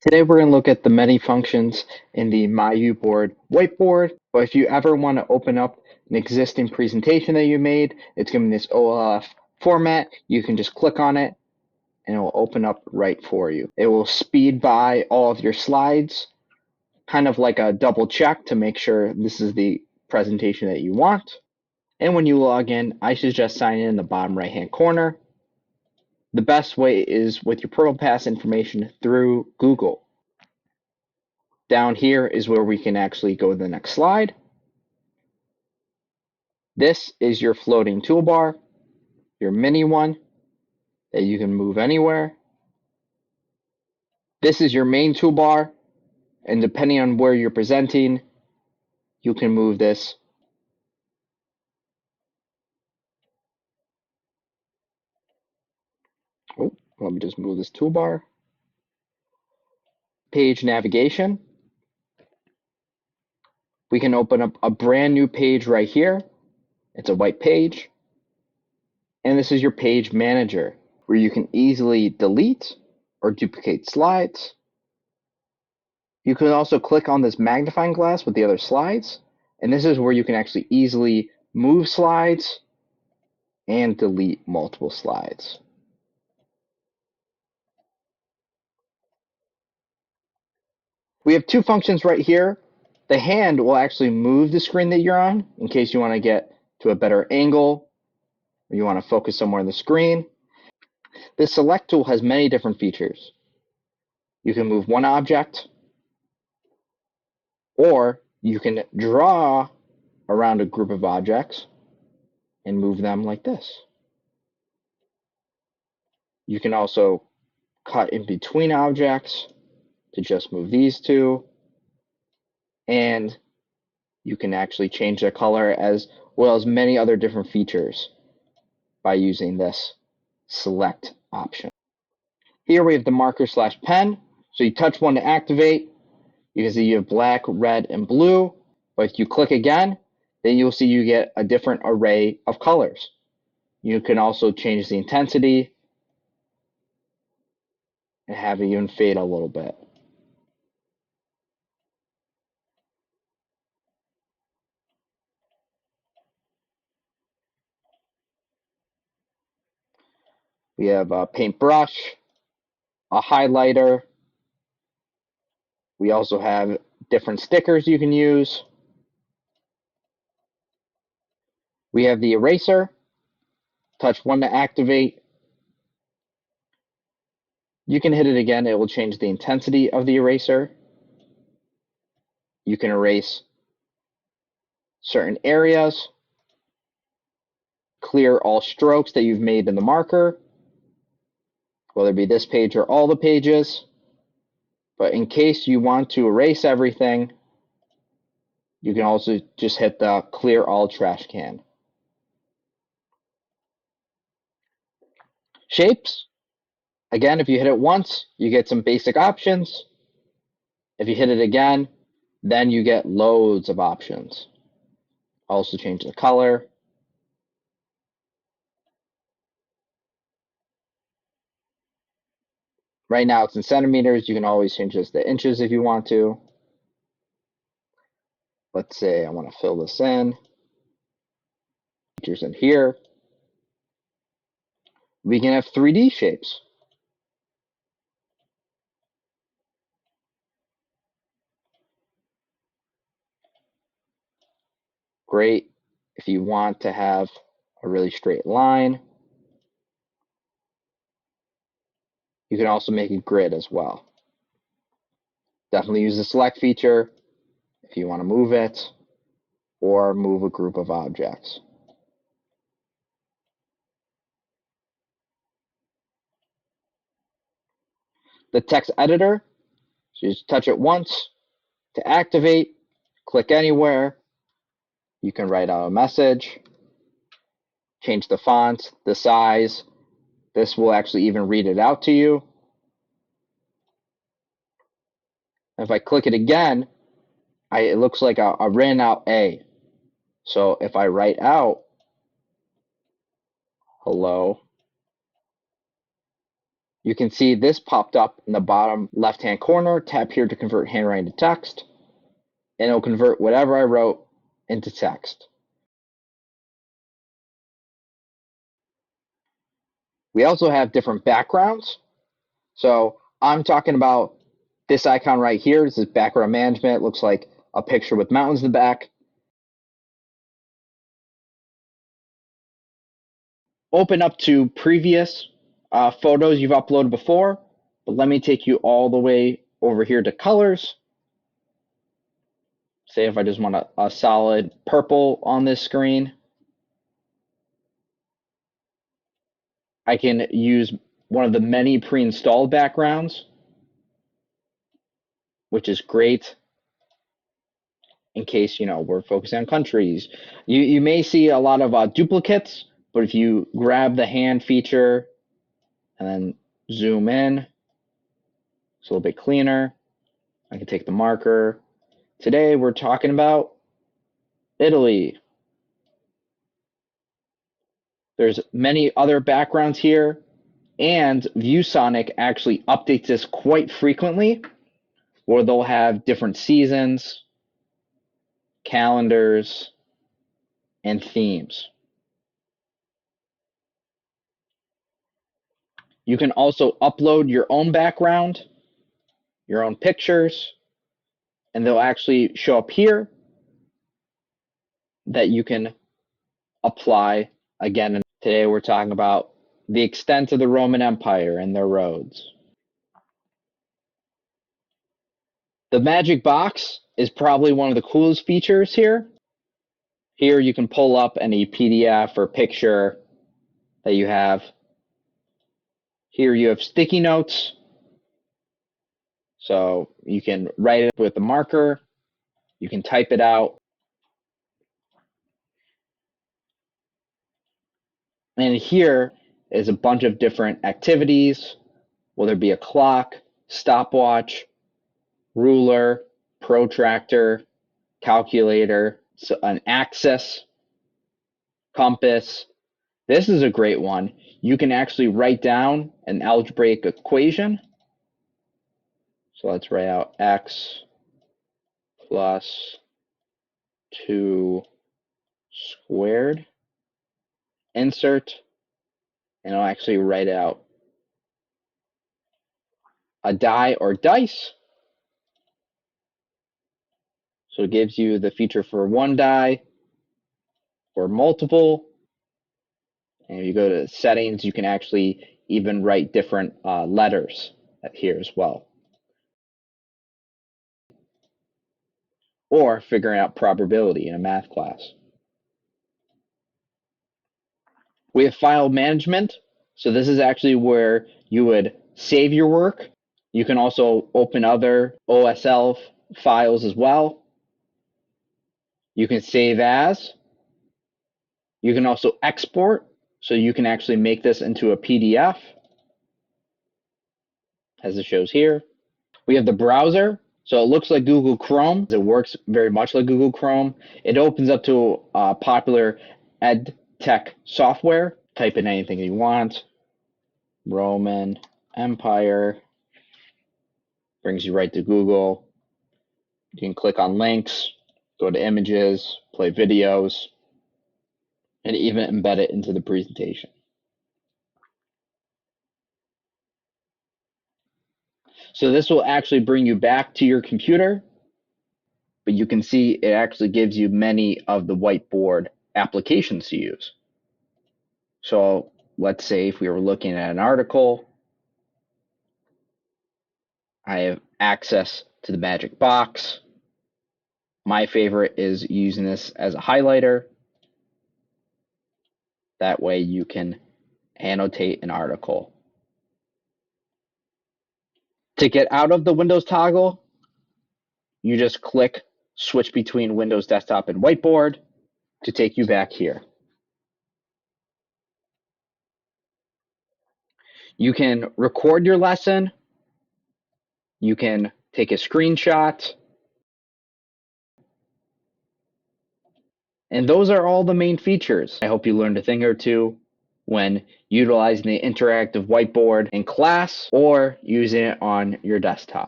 Today we're going to look at the many functions in the MyViewBoard whiteboard. But if you ever want to open up an existing presentation that you made, it's given this OLF format. You can just click on it and it will open up right for you. It will speed by all of your slides, kind of like a double check to make sure this is the presentation that you want. And when you log in, I suggest signing in the bottom right hand corner. The best way is with your ProPass information through Google. Down here is where we can actually go to the next slide. This is your floating toolbar, your mini one that you can move anywhere. This is your main toolbar, and depending on where you're presenting, you can move this. Oh, let me just move this toolbar. Page navigation. We can open up a brand new page right here. It's a white page. And this is your page manager, where you can easily delete or duplicate slides. You can also click on this magnifying glass with the other slides, and this is where you can actually easily move slides and delete multiple slides. We have two functions right here. The hand will actually move the screen that you're on in case you want to get to a better angle or you want to focus somewhere on the screen. This select tool has many different features. You can move one object, or you can draw around a group of objects and move them like this. You can also cut in between objects to just move these two, and you can actually change their color as well as many other different features by using this select option. Here we have the marker / pen. So you touch one to activate. You can see you have black, red, and blue. But if you click again, then you'll see you get a different array of colors. You can also change the intensity and have it even fade a little bit. We have a paintbrush, a highlighter. We also have different stickers you can use. We have the eraser. Touch one to activate. You can hit it again. It will change the intensity of the eraser. You can erase certain areas. Clear all strokes that you've made in the marker, whether it be this page or all the pages. But in case you want to erase everything, you can also just hit the clear all trash can. Shapes. Again, if you hit it once, you get some basic options. If you hit it again, then you get loads of options. Also change the color. Right now it's in centimeters. You can always change this to inches if you want to. Let's say I want to fill this in. Features in here. We can have 3D shapes. Great if you want to have a really straight line. You can also make a grid as well. Definitely use the select feature if you want to move it or move a group of objects. The text editor, so you just touch it once to activate, click anywhere. You can write out a message, change the font, the size. This will actually even read it out to you. If I click it again, it looks like a written out A. So if I write out hello, You can see this popped up in the bottom left-hand corner. Tap here to convert handwriting to text, and it'll convert whatever I wrote into text. We also have different backgrounds. So I'm talking about this icon right here. This is background management. It looks like a picture with mountains in the back. Open up to previous photos you've uploaded before, but let me take you all the way over here to colors. Say if I just want a solid purple on this screen, I can use one of the many pre-installed backgrounds, which is great in case we're focusing on countries. You may see a lot of duplicates, but if you grab the hand feature and then zoom in, it's a little bit cleaner. I can take the marker. Today we're talking about Italy. There's many other backgrounds here, and ViewSonic actually updates this quite frequently, where they'll have different seasons, calendars, and themes. You can also upload your own background, your own pictures, and they'll actually show up here that you can apply again. Today we're talking about the extent of the Roman Empire and their roads. The magic box is probably one of the coolest features here. Here you can pull up any PDF or picture that you have. Here you have sticky notes. So you can write it with a marker. You can type it out. And here is a bunch of different activities, whether it be a clock, stopwatch, ruler, protractor, calculator, so an axis, compass. This is a great one. You can actually write down an algebraic equation. So let's write out x plus 2 squared. Insert, and I'll actually write out a die or dice. So it gives you the feature for one die or multiple. And if you go to settings, you can actually even write different letters here as well. Or figuring out probability in a math class. We have file management. So this is actually where you would save your work. You can also open other OSL files as well. You can save as. You can also export. So you can actually make this into a PDF, as it shows here. We have the browser. So it looks like Google Chrome. It works very much like Google Chrome. It opens up to popular ed tech software. Type in anything you want. Roman Empire. Brings you right to Google. You can click on links, go to images, play videos, and even embed it into the presentation. So this will actually bring you back to your computer, but you can see it actually gives you many of the whiteboard applications to use. So let's say if we were looking at an article, I have access to the magic box. My favorite is using this as a highlighter. That way you can annotate an article. To get out of the Windows toggle, you just click switch between Windows Desktop and Whiteboard to take you back here. You can record your lesson. You can take a screenshot. And those are all the main features. I hope you learned a thing or two. when utilizing the interactive whiteboard in class or using it on your desktop.